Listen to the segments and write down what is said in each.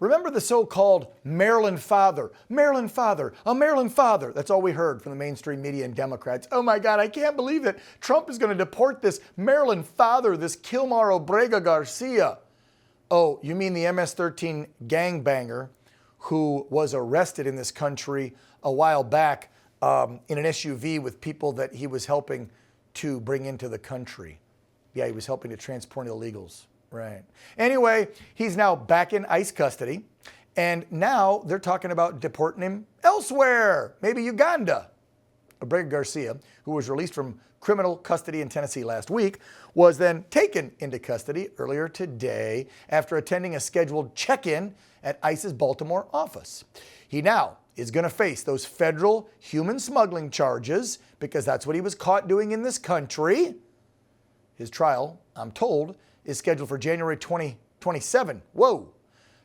Remember the so-called Maryland father, Maryland father, a Maryland father. That's all we heard from the mainstream media and Democrats. Oh my God, I can't believe it. Trump is going to deport this Maryland father, this Roberto Abrego Garcia. Oh, you mean the MS-13 gangbanger who was arrested in this country a while back in an SUV with people that he was helping to bring into the country. Yeah, he was helping to transport illegals. Right. Anyway, he's now back in ICE custody, and now they're talking about deporting him elsewhere, maybe Uganda. Abrego Garcia, who was released from criminal custody in Tennessee last week, was then taken into custody earlier today after attending a scheduled check-in at ICE's Baltimore office. He now is going to face those federal human smuggling charges because that's what he was caught doing in this country. His trial, I'm told, is scheduled for January 2027. Whoa.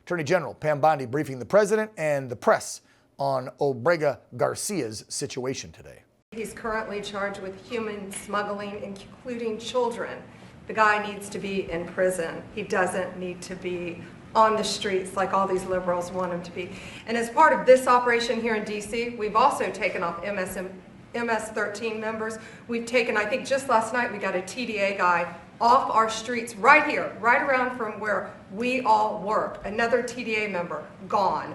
Attorney General Pam Bondi briefing the president and the press on Abrego Garcia's situation today. He's currently charged with human smuggling, including children. The guy needs to be in prison. He doesn't need to be on the streets like all these liberals want him to be. And as part of this operation here in D.C., we've also taken off MS-13 members. We've taken, I think just last night, we got a TDA guy off our streets right here, right around from where we all work. Another TDA member gone.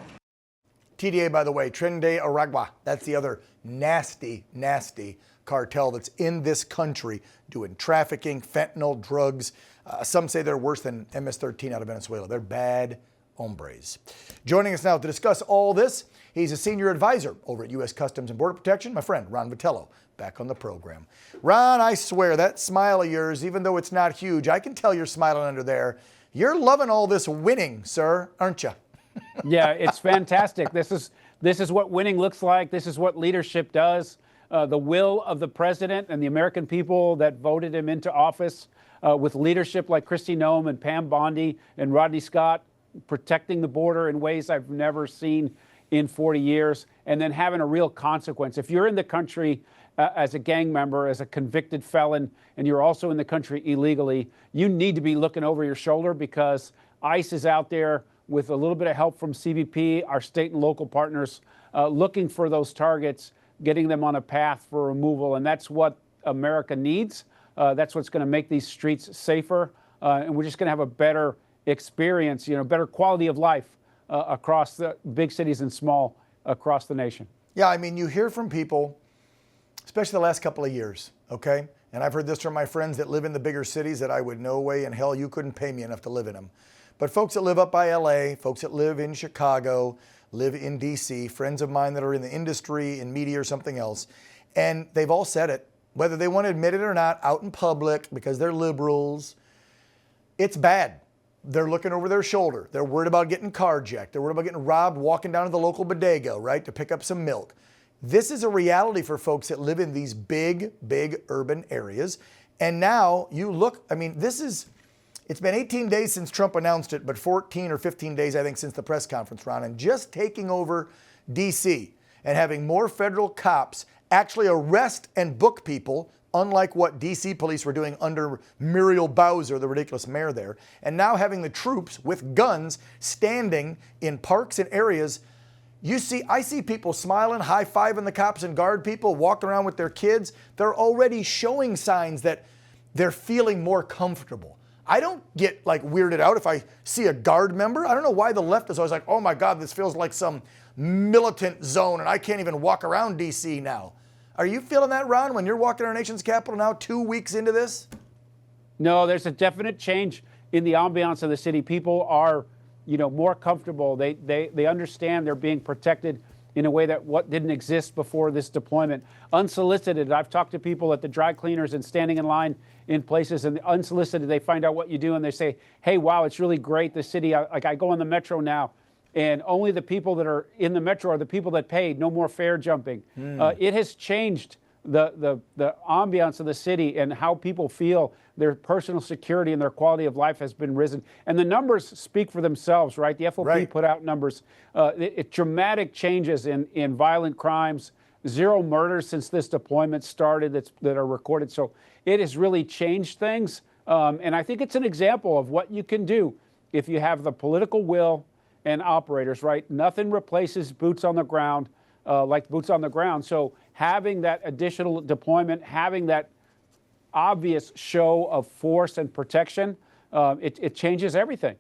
TDA, by the way, Tren de Aragua. That's the other nasty, nasty cartel that's in this country doing trafficking, fentanyl, drugs. Some say they're worse than MS-13 out of Venezuela. They're bad hombres. Joining us now to discuss all this, he's a senior advisor over at U.S. Customs and Border Protection, my friend Ron Vitello, back on the program. Ron, I swear that smile of yours, even though it's not huge, I can tell you're smiling under there. You're loving all this winning, sir, aren't you? Yeah, it's fantastic. This is what winning looks like. This is what leadership does. The will of the president and the American people that voted him into office with leadership like Kristi Noem and Pam Bondi and Rodney Scott, protecting the border in ways I've never seen in 40 years, and then having a real consequence. If you're in the country as a gang member, as a convicted felon, and you're also in the country illegally, you need to be looking over your shoulder because ICE is out there with a little bit of help from CBP, our state and local partners, looking for those targets, getting them on a path for removal. And that's what America needs. That's what's going to make these streets safer. And we're just going to have a better experience, better quality of life across the big cities and small across the nation. Yeah, I mean, you hear from people, especially the last couple of years, okay? And I've heard this from my friends that live in the bigger cities that I would no way in hell you couldn't pay me enough to live in them. But folks that live up by LA, folks that live in Chicago, live in DC, friends of mine that are in the industry, in media or something else, and they've all said it, whether they want to admit it or not, out in public because they're liberals, it's bad. They're looking over their shoulder. They're worried about getting carjacked. They're worried about getting robbed walking down to the local bodega, right, to pick up some milk. This is a reality for folks that live in these big, big urban areas. And now you look, I mean, it's been 18 days since Trump announced it, but 14 or 15 days, I think, since the press conference, Ron, and just taking over D.C. and having more federal cops actually arrest and book people, unlike what D.C. police were doing under Muriel Bowser, the ridiculous mayor there, and now having the troops with guns standing in parks and areas. I see people smiling, high-fiving the cops and guard people, walking around with their kids. They're already showing signs that they're feeling more comfortable. I don't get weirded out if I see a guard member. I don't know why the left is always like, oh my God, this feels like some militant zone and I can't even walk around DC now. Are you feeling that, Ron, when you're walking our nation's capital now 2 weeks into this? No, there's a definite change in the ambiance of the city. People are, more comfortable. They understand they're being protected in a way that what didn't exist before this deployment. Unsolicited, I've talked to people at the dry cleaners and standing in line in places, and unsolicited, they find out what you do and they say, hey, wow, it's really great, the city. I go on the metro now, and only the people that are in the metro are the people that paid, no more fare jumping. It has changed the ambiance of the city and how people feel. Their personal security and their quality of life has been risen. And the numbers speak for themselves, right? The FOP put out numbers. Dramatic changes in violent crimes, 0 murders since this deployment started that are recorded. So it has really changed things. And I think it's an example of what you can do if you have the political will and operators, right? Nothing replaces boots on the ground like boots on the ground. So having that additional deployment, having that obvious show of force and protection, it changes everything.